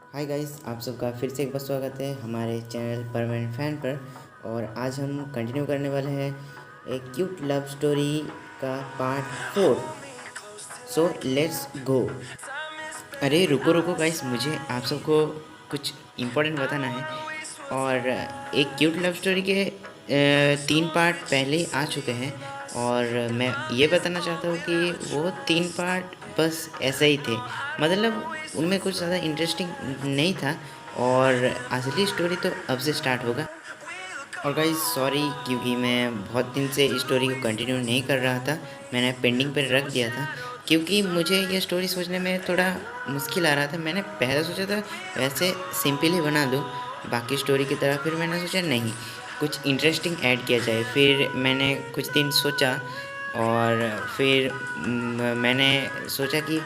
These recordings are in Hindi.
हाय गाइस, आप सबका फिर से एक बार स्वागत है हमारे चैनल परमानेंट फैन पर। और आज हम कंटिन्यू करने वाले हैं एक क्यूट लव स्टोरी का पार्ट 4। So let's go. अरे रुको रुको गाइस, मुझे आप सबको कुछ इम्पोर्टेंट बताना है। और एक क्यूट लव स्टोरी के 3 पार्ट पहले ही आ चुके हैं। और मैं ये बताना चाहता हूँ कि वो 3 पार्ट बस ऐसे ही थे, मतलब उनमें कुछ ज़्यादा इंटरेस्टिंग नहीं था। और असली स्टोरी तो अब से स्टार्ट होगा। और गाइस सॉरी, क्योंकि मैं बहुत दिन से इस स्टोरी को कंटिन्यू नहीं कर रहा था, मैंने पेंडिंग पर रख दिया था क्योंकि मुझे ये स्टोरी सोचने में थोड़ा मुश्किल आ रहा था। मैंने पहले सोचा था वैसे सिंपल ही बना दूँ बाकी स्टोरी की तरह, फिर मैंने सोचा नहीं, कुछ इंटरेस्टिंग ऐड किया जाए। फिर मैंने कुछ दिन सोचा और फिर मैंने सोचा कि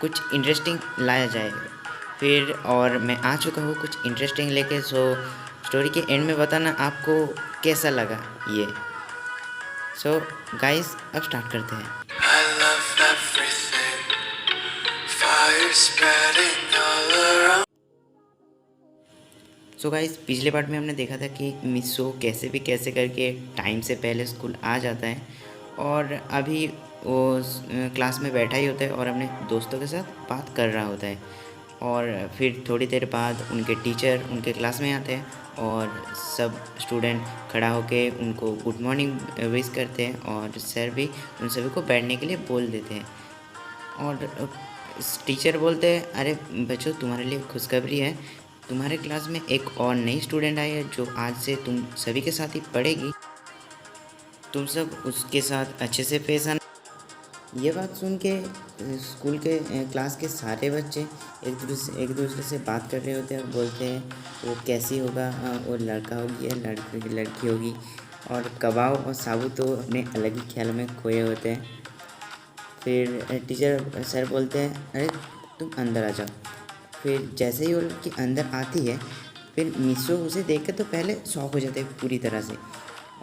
कुछ इंटरेस्टिंग लाया जाए। फिर और मैं आ चुका हूँ कुछ इंटरेस्टिंग लेके। सो स्टोरी के एंड में बताना आपको कैसा लगा ये। सो गाइस अब स्टार्ट करते हैं। I love everything. Fire spreading all around. So guys पिछले पार्ट में हमने देखा था कि मिसो कैसे भी कैसे करके टाइम से पहले स्कूल आ जाता है और अभी वो क्लास में बैठा ही होता है और अपने दोस्तों के साथ बात कर रहा होता है। और फिर थोड़ी देर बाद उनके टीचर उनके क्लास में आते हैं और सब स्टूडेंट खड़ा होके उनको गुड मॉर्निंग विश करते हैं और सर भी उन सभी को बैठने के लिए बोल देते हैं। और टीचर बोलते हैं, अरे बच्चों तुम्हारे लिए खुशखबरी है, तुम्हारे क्लास में एक और नई स्टूडेंट आई है जो आज से तुम सभी के साथ ही पढ़ेगी। तुम सब उसके साथ अच्छे से पेश आना। ये बात सुन के स्कूल के क्लास के सारे बच्चे एक दूसरे से बात कर रहे होते हैं और बोलते हैं वो कैसी होगा, वो लड़का होगी या लड़की होगी। और कबाब और साबू तो अपने अलग ही ख्याल में खोए होते हैं। फिर टीचर सर बोलते हैं, अरे तुम अंदर आ जाओ। फिर जैसे ही वो लड़की अंदर आती है, फिर मिसो उसे देख कर तो पहले शॉक हो जाते हैं पूरी तरह से।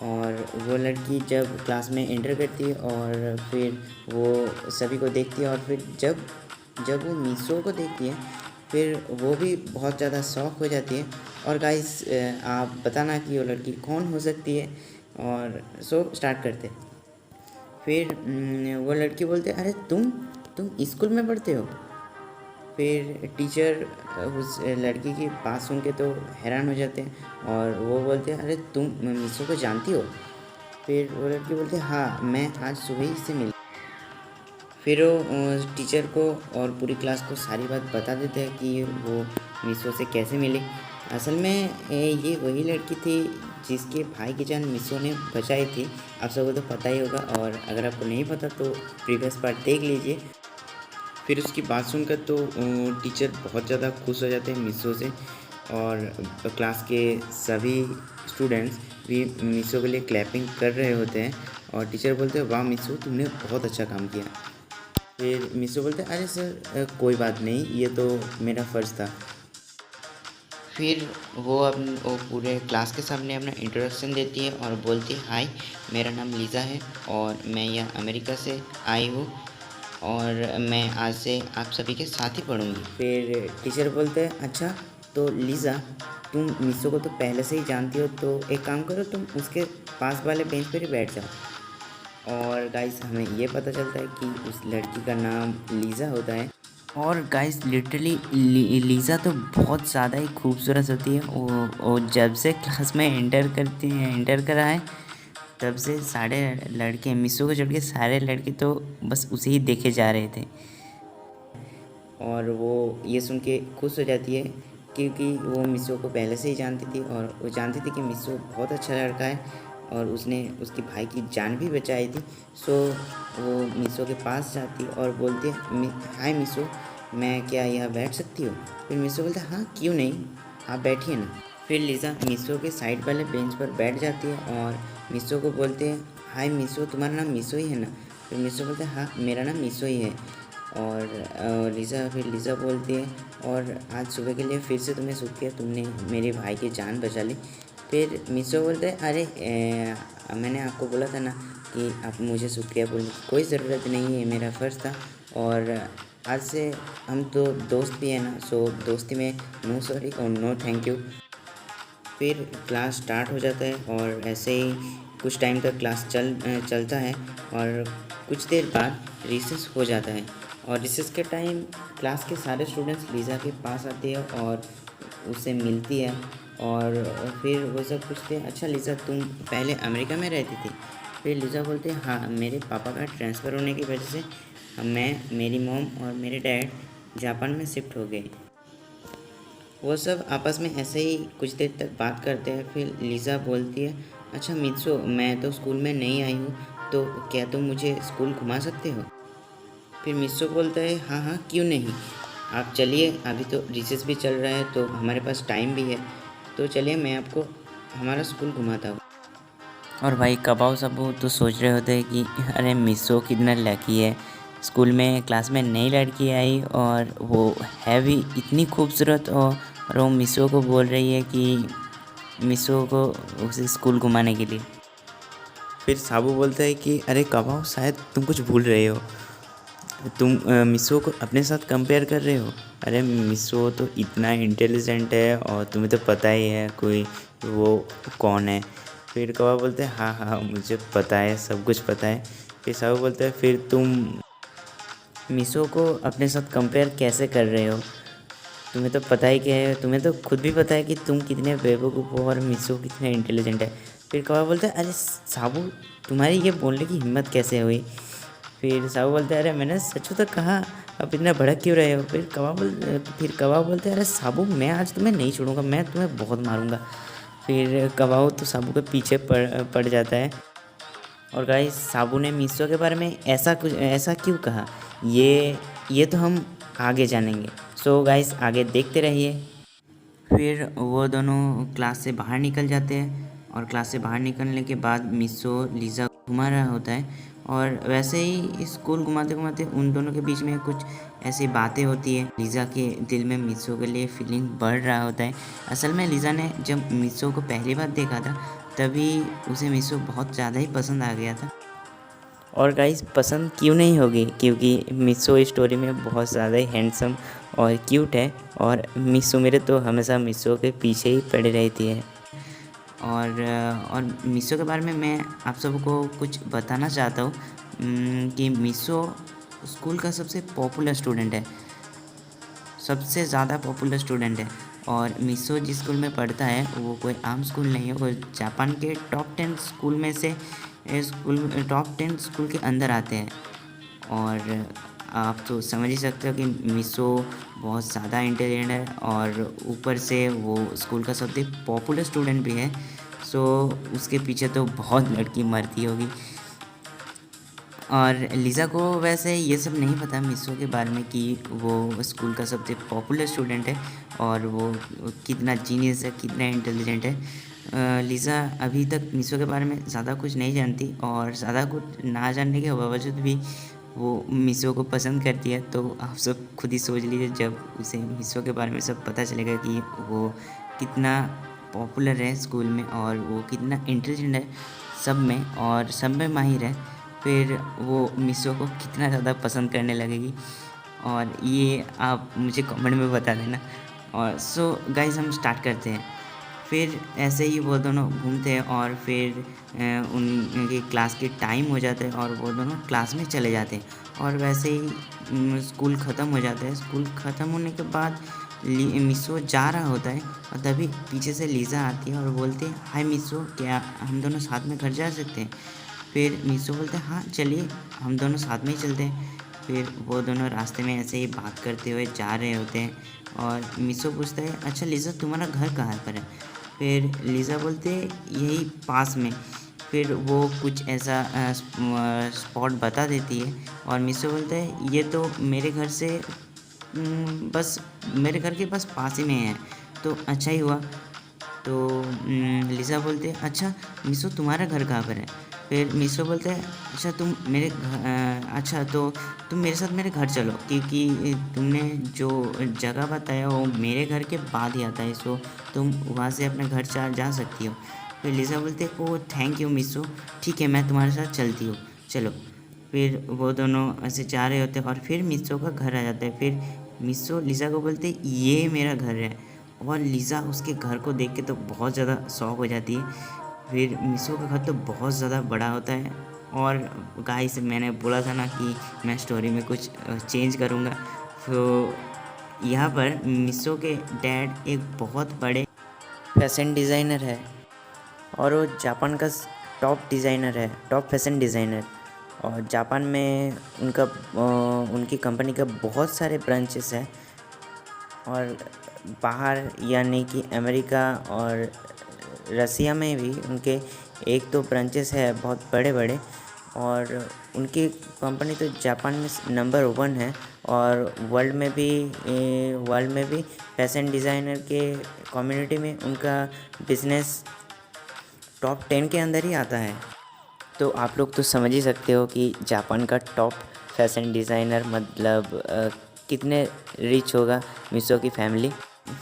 और वो लड़की जब क्लास में एंटर करती है और फिर वो सभी को देखती है और फिर जब जब वो मिसो को देखती है फिर वो भी बहुत ज़्यादा शॉक हो जाती है। और गाइस आप बताना कि वो लड़की कौन हो सकती है। और सो स्टार्ट करते हैं। फिर वो लड़की बोलते अरे तुम स्कूल में पढ़ते हो। फिर टीचर उस लड़की की बात सुन के तो हैरान हो जाते हैं और वो बोलते हैं, अरे तुम मिसो को जानती हो। फिर वो लड़की बोलती है, हाँ मैं आज सुबह ही से मिली। फिर वो टीचर को और पूरी क्लास को सारी बात बता देते हैं कि वो मिसो से कैसे मिली। असल में ये वही लड़की थी जिसके भाई की जान मिसो ने बचाई थी। आप सबको तो पता ही होगा, और अगर आपको नहीं पता तो प्रीवियस पार्ट देख लीजिए। फिर उसकी बात सुनकर तो टीचर बहुत ज़्यादा खुश हो जाते हैं मिसो से। और क्लास के सभी स्टूडेंट्स भी मिसो के लिए क्लैपिंग कर रहे होते हैं। और टीचर बोलते हैं, वाह मिसो तुमने बहुत अच्छा काम किया। फिर मिसो बोलते हैं, अरे सर कोई बात नहीं, ये तो मेरा फ़र्ज़ था। फिर वो पूरे क्लास के सामने अपना इंट्रोडक्शन देती है और बोलती है, हाय मेरा नाम लीज़ा है और मैं यहाँ अमेरिका से आई हूँ और मैं आज से आप सभी के साथ ही पढ़ूँगी। फिर टीचर बोलते हैं, अच्छा तो लीज़ा तुम मिसो को तो पहले से ही जानती हो, तो एक काम करो तुम उसके पास वाले बेंच पर ही बैठ जाओ। और गाइस हमें ये पता चलता है कि उस लड़की का नाम लीज़ा होता है। और गाइस लिटरली लीज़ा तो बहुत ज़्यादा ही खूबसूरत होती है। वो जब से क्लास में एंटर करा है तब से सारे लड़के मिसो को छोड़ के सारे लड़के तो बस उसे ही देखे जा रहे थे। और वो ये सुन के खुश हो जाती है क्योंकि वो मिसो को पहले से ही जानती थी और वो जानती थी कि मिसो बहुत अच्छा लड़का है और उसने उसके भाई की जान भी बचाई थी। सो वो मिसो के पास जाती और बोलती है, हाय मिसो मैं क्या यहाँ बैठ सकती हूँ। फिर मिसो बोलता है, हाँ क्यों नहीं, आप बैठिए ना। फिर लिज़ा मिसो के साइड वाले बेंच पर बैठ जाती है और मिसो को बोलते हैं, हाय मिसो तुम्हारा नाम मिसो ही है ना। फिर मिसो बोलते हैं, हाँ मेरा नाम मिसो ही है। और लिज़ा बोलती है, और आज सुबह के लिए फिर से तुम्हें शुक्रिया, तुमने मेरे भाई की जान बचा ली। फिर मिसो बोलते हैं, अरे मैंने आपको बोला था ना कि आप मुझे शुक्रिया बोलने की कोई ज़रूरत नहीं है, मेरा फ़र्ज़ था। और आज से हम तो दोस्त भी हैं ना, सो दोस्ती में नो सॉरी और नो थैंक यू। फिर क्लास स्टार्ट हो जाता है और ऐसे ही कुछ टाइम तक क्लास चलता है और कुछ देर बाद रिसेस हो जाता है। और रिसेस के टाइम क्लास के सारे स्टूडेंट्स लीज़ा के पास आते हैं और उससे मिलती है। और फिर वो सब पूछते हैं, अच्छा लीज़ा तुम पहले अमेरिका में रहती थी? फिर लीज़ा बोलते हैं हाँ, मेरे पापा का ट्रांसफ़र होने की वजह से मैं, मेरी मॉम और मेरे डैड जापान में शिफ्ट हो गए। वो सब आपस में ऐसे ही कुछ देर तक बात करते हैं। फिर लीज़ा बोलती है, अच्छा मित्सो, मैं तो स्कूल में नहीं आई हूँ, तो क्या तुम मुझे स्कूल घुमा सकते हो? फिर मित्सो बोलता है, हाँ हाँ क्यों नहीं, आप चलिए, अभी तो रिसेस भी चल रहा है तो हमारे पास टाइम भी है, तो चलिए मैं आपको हमारा स्कूल घुमाता हूँ। और भाई कबाऊ सबू तो सोच रहे होते हैं कि अरे मिसो कितना लकी है, स्कूल में क्लास में नई लड़की आई और वो है भी इतनी खूबसूरत, और वो मिसो को बोल रही है कि मिसो को उसे स्कूल घुमाने के लिए। फिर साबू बोलता है कि अरे कबाऊ, शायद तुम कुछ भूल रहे हो, तुम मिसो को अपने साथ कंपेयर कर रहे हो। अरे मिसो तो इतना इंटेलिजेंट है और तुम्हें तो पता ही है कोई वो कौन है। फिर कौवा बोलते हैं हाँ हाँ मुझे पता है, सब कुछ पता है। फिर साहू बोलते हैं फिर तुम मिसो को अपने साथ कंपेयर कैसे कर रहे हो, तुम्हें तो पता ही क्या है, तुम्हें तो खुद भी पता है कि तुम कितने बेवकूफ़ हो और मिसो कितने इंटेलिजेंट है। फिर कौवा बोलते हैं अरे साबू, तुम्हारी ये बोलने की हिम्मत कैसे हुई? फिर साहू बोलते हैं अरे मैंने सच तो कहा, अब इतना भड़क क्यों रहे हो? फिर कबाब बोलते हैं अरे साबू, मैं आज तुम्हें नहीं छोड़ूंगा, मैं तुम्हें बहुत मारूंगा। फिर कबाब तो साबू के पीछे पड़ जाता है। और गाइस साबू ने मीशो के बारे में ऐसा क्यों कहा, ये तो हम आगे जानेंगे। सो गाइस आगे देखते रहिए। फिर वो दोनों क्लास से बाहर निकल जाते हैं और क्लास से बाहर निकलने के बाद मिसो लीज़ा घुमा रहा होता है। और वैसे ही स्कूल घुमाते घुमाते उन दोनों के बीच में कुछ ऐसी बातें होती है। लीज़ा के दिल में मिसो के लिए फीलिंग बढ़ रहा होता है। असल में लीज़ा ने जब मिसो को पहली बार देखा था तभी उसे मिसो बहुत ज़्यादा ही पसंद आ गया था। और गाइस पसंद क्यों नहीं होगी, क्योंकि मिसो स्टोरी में बहुत ज़्यादा ही हैंडसम और क्यूट है। और मिसो मेरे तो हमेशा मिसो के पीछे ही पड़ी रहती है। और मिसो के बारे में मैं आप सबको कुछ बताना चाहता हूँ कि मिसो स्कूल का सबसे पॉपुलर स्टूडेंट है, सबसे ज़्यादा पॉपुलर स्टूडेंट है। और मिसो जिस स्कूल में पढ़ता है वो कोई आम स्कूल नहीं है, वो जापान के टॉप 10 स्कूल में से टॉप 10 स्कूल के अंदर आते हैं। और आप तो समझ ही सकते हो कि मिसो बहुत ज़्यादा इंटेलिजेंट है और ऊपर से वो स्कूल का सबसे पॉपुलर स्टूडेंट भी है। सो उसके पीछे तो बहुत लड़की मरती होगी। और लीज़ा को वैसे ये सब नहीं पता मिसो के बारे में कि वो स्कूल का सबसे पॉपुलर स्टूडेंट है और वो कितना जीनियस है, कितना इंटेलिजेंट है। लीज़ा अभी तक मिसो के बारे में ज़्यादा कुछ नहीं जानती और ज़्यादा कुछ ना जानने के बावजूद भी वो मिसो को पसंद करती है। तो आप सब खुद ही सोच लीजिए जब उसे मिसो के बारे में सब पता चलेगा कि वो कितना पॉपुलर है स्कूल में और वो कितना इंटेलिजेंट है सब में और सब में माहिर है, फिर वो मिसो को कितना ज़्यादा पसंद करने लगेगी। और ये आप मुझे कमेंट में बता देना। और सो गाइस हम स्टार्ट करते हैं। फिर ऐसे ही वो दोनों घूमते हैं और फिर उनकी क्लास की टाइम हो जाता है और वो दोनों क्लास में चले जाते हैं। और वैसे ही स्कूल ख़त्म हो जाता है। स्कूल ख़त्म होने के बाद मिसो जा रहा होता है और तभी पीछे से लीज़ा आती है और बोलती है हाय मिसो, क्या हम दोनों साथ में घर जा सकते हैं? फिर मिसो बोलते हैं हाँ चलिए, हम दोनों साथ में ही चलते हैं। फिर वो दोनों रास्ते में ऐसे ही बात करते हुए जा रहे होते हैं और मिसो पूछता है अच्छा लीज़ा, तुम्हारा घर कहाँ पर है? फिर लीज़ा बोलते हैं यही पास में। फिर वो कुछ ऐसा स्पॉट बता देती है और मिसो बोलता है ये तो मेरे घर से बस मेरे घर के बस पास ही में है, तो अच्छा ही हुआ। तो लिज़ा बोलते हैं अच्छा मिसो, तुम्हारा घर कहाँ पर है? फिर मिसो बोलते हैं अच्छा अच्छा तो तुम मेरे साथ मेरे घर चलो, क्योंकि तुमने जो जगह बताया वो मेरे घर के बाद ही आता है, सो तुम वहाँ से अपने घर जा सकती हो। फिर लिज़ा बोलते हैं ओह थैंक यू मिसो, ठीक है मैं तुम्हारे साथ चलती हूँ, चलो। फिर वो दोनों ऐसे जा रहे होते हैं और फिर मिसो का घर आ जाता है। फिर मिसो लिज़ा को बोलते ये मेरा घर है, और लिज़ा उसके घर को देख के तो बहुत ज़्यादा शॉक हो जाती है। फिर मिसो का घर तो बहुत ज़्यादा बड़ा होता है। और गाइस मैंने बोला था ना कि मैं स्टोरी में कुछ चेंज करूँगा, तो यहाँ पर मिसो के डैड एक बहुत बड़े फैशन डिज़ाइनर है, और वो जापान का टॉप डिज़ाइनर है, टॉप फैशन डिज़ाइनर। और जापान में उनकी कंपनी का बहुत सारे ब्रांचेस हैं, और बाहर यानी कि अमेरिका और रसिया में भी उनके 1-2 ब्रांचेस है बहुत बड़े बड़े। और उनकी कंपनी तो जापान में नंबर 1 है, और वर्ल्ड में भी फैशन डिज़ाइनर के कम्युनिटी में उनका बिज़नेस टॉप 10 के अंदर ही आता है। तो आप लोग तो समझ ही सकते हो कि जापान का टॉप फैशन डिज़ाइनर मतलब कितने रिच होगा मिसो की फैमिली।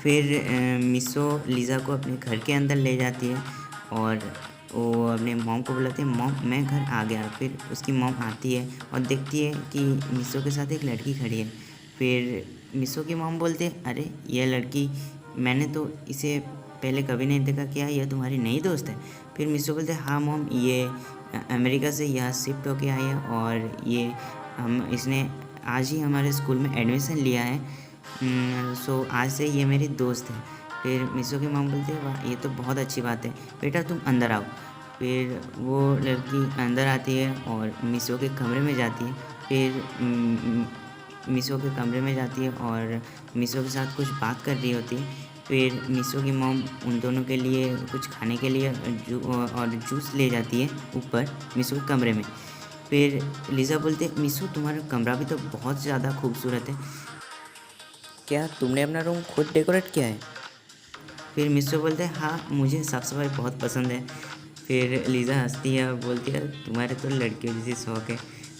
फिर मिसो लिज़ा को अपने घर के अंदर ले जाती है, और वो अपने मॉम को बुलाती है, मॉम मैं घर आ गया। फिर उसकी मॉम आती है और देखती है कि मिसो के साथ एक लड़की खड़ी है। फिर मिसो की मॉम बोलते हैं अरे ये लड़की, मैंने तो इसे पहले कभी नहीं देखा, क्या यह तुम्हारी नई दोस्त है? फिर मिसो बोलते हैं हाँ मॉम, ये अमेरिका से यहाँ शिफ्ट होके आई है, और ये इसने आज ही हमारे स्कूल में एडमिशन लिया है। सो आज से ये मेरी दोस्त है। फिर मिसो की मॉम बोलती है वाह ये तो बहुत अच्छी बात है, बेटा तुम अंदर आओ। फिर वो लड़की अंदर आती है और मिसो के कमरे में जाती है। फिर मिसो के कमरे में जाती है और मिसो के साथ कुछ बात कर रही होती है। फिर मिसो की मॉम उन दोनों के लिए कुछ खाने के लिए और जूस ले जाती है ऊपर मिसो के कमरे में। फिर लिज़ा बोलती है मिसो तुम्हारा कमरा भी तो बहुत ज़्यादा खूबसूरत है, क्या तुमने अपना रूम खुद डेकोरेट किया है? फिर मिसो बोलते हैं हाँ मुझे साफ़ सफाई बहुत पसंद है। फिर लिज़ा हंसती है और बोलती है तुम्हारे तो लड़कियों जैसी शौक है।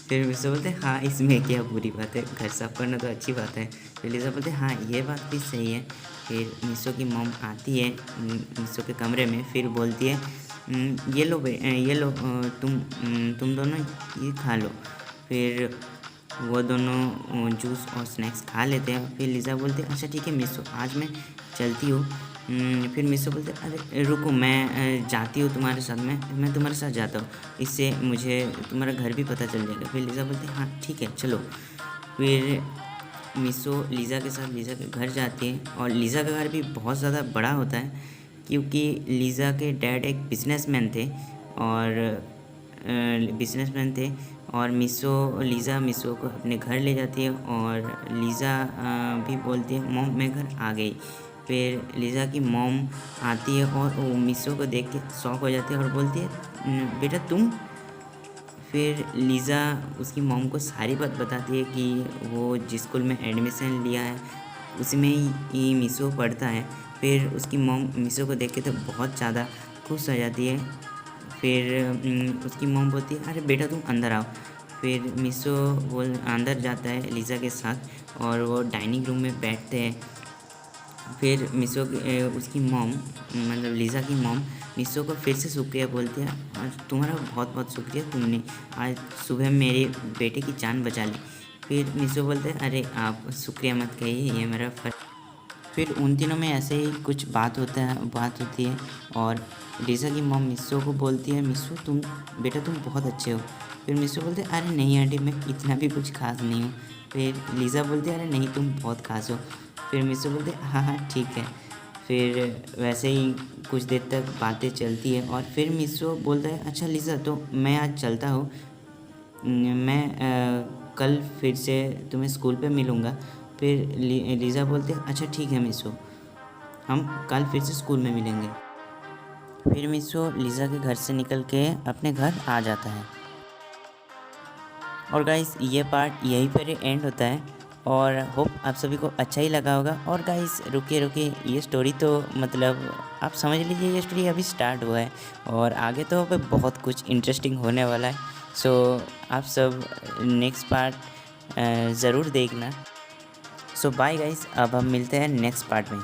फिर मिसो बोलते हैं हाँ इसमें क्या बुरी बात है, घर साफ करना तो अच्छी बात है। फिर लिज़ा बोलते हैं हाँ ये बात भी सही है। फिर मिसो की मॉम आती है मिसो के कमरे में, फिर बोलती है ये लो तुम दोनों ये खा लो। फिर वो दोनों जूस और स्नैक्स खा लेते हैं। फिर लिज़ा बोलती है अच्छा ठीक है मिसो आज मैं चलती हूँ। फिर मिसो बोलते अरे रुको मैं जाती हूँ तुम्हारे साथ, मैं तुम्हारे साथ जाता हूँ, इससे मुझे तुम्हारा घर भी पता चल जाएगा। फिर लिज़ा बोलती है हाँ ठीक है चलो। फिर मिसो लिज़ा के साथ लिज़ा के घर जाती है, और लिज़ा का घर भी बहुत ज़्यादा बड़ा होता है क्योंकि लिज़ा के डैड एक बिजनेसमैन थे, और लिज़ा मिसो को अपने घर ले जाती है, और लिज़ा भी बोलती है मॉम मैं घर आ गई। फिर लिज़ा की मॉम आती है और वो मिसो को देख के शॉक हो जाती है और बोलती है बेटा तुम? फिर लिज़ा उसकी मॉम को सारी बात बताती है कि वो जिस स्कूल में एडमिशन लिया है उसी में ही मिसो पढ़ता है। फिर उसकी मॉम मिसो को देख के तो बहुत ज़्यादा खुश हो जाती है। फिर उसकी मॉम बोलती है अरे बेटा तुम अंदर आओ। फिर मिसो वो अंदर जाता है लिज़ा के साथ, और वो डाइनिंग रूम में बैठते हैं। फिर उसकी मॉम मतलब लिज़ा की मॉम मिसो को फिर से शुक्रिया बोलती है और तुम्हारा बहुत बहुत शुक्रिया, तुमने आज सुबह मेरे बेटे की जान बचा ली। फिर मिसो बोलते हैं अरे आप शुक्रिया मत कहिए, ये मेरा फर्ज। फिर उन दिनों में ऐसे ही कुछ बात होती है, और लिज़ा की मॉम मिसो को बोलती है मिसो बेटा तुम बहुत अच्छे हो। फिर मिसो बोलते हैं अरे नहीं आंटी मैं इतना भी कुछ खास नहीं हूँ। फिर लिज़ा बोलती है अरे नहीं तुम बहुत खास हो। फिर मिसो बोलते हाँ हाँ ठीक है। फिर वैसे ही कुछ देर तक बातें चलती है, और फिर मिसो बोलता है अच्छा लिज़ा तो मैं आज चलता हूँ, मैं कल फिर से तुम्हें स्कूल पे मिलूँगा। फिर लिज़ा बोलते हैं अच्छा ठीक है मिसो, हम कल फिर से स्कूल में मिलेंगे। फिर मिसो लिज़ा के घर से निकल के अपने घर आ जाता है। और गाइस ये पार्ट यहीं पर ही एंड होता है, और होप आप सभी को अच्छा ही लगा होगा। और गाइस रुकिए ये स्टोरी तो मतलब आप समझ लीजिए ये स्टोरी अभी स्टार्ट हुआ है, और आगे तो बहुत कुछ इंटरेस्टिंग होने वाला है। सो आप सब नेक्स्ट पार्ट ज़रूर देखना। सो बाय गाइस, अब हम मिलते हैं नेक्स्ट पार्ट में।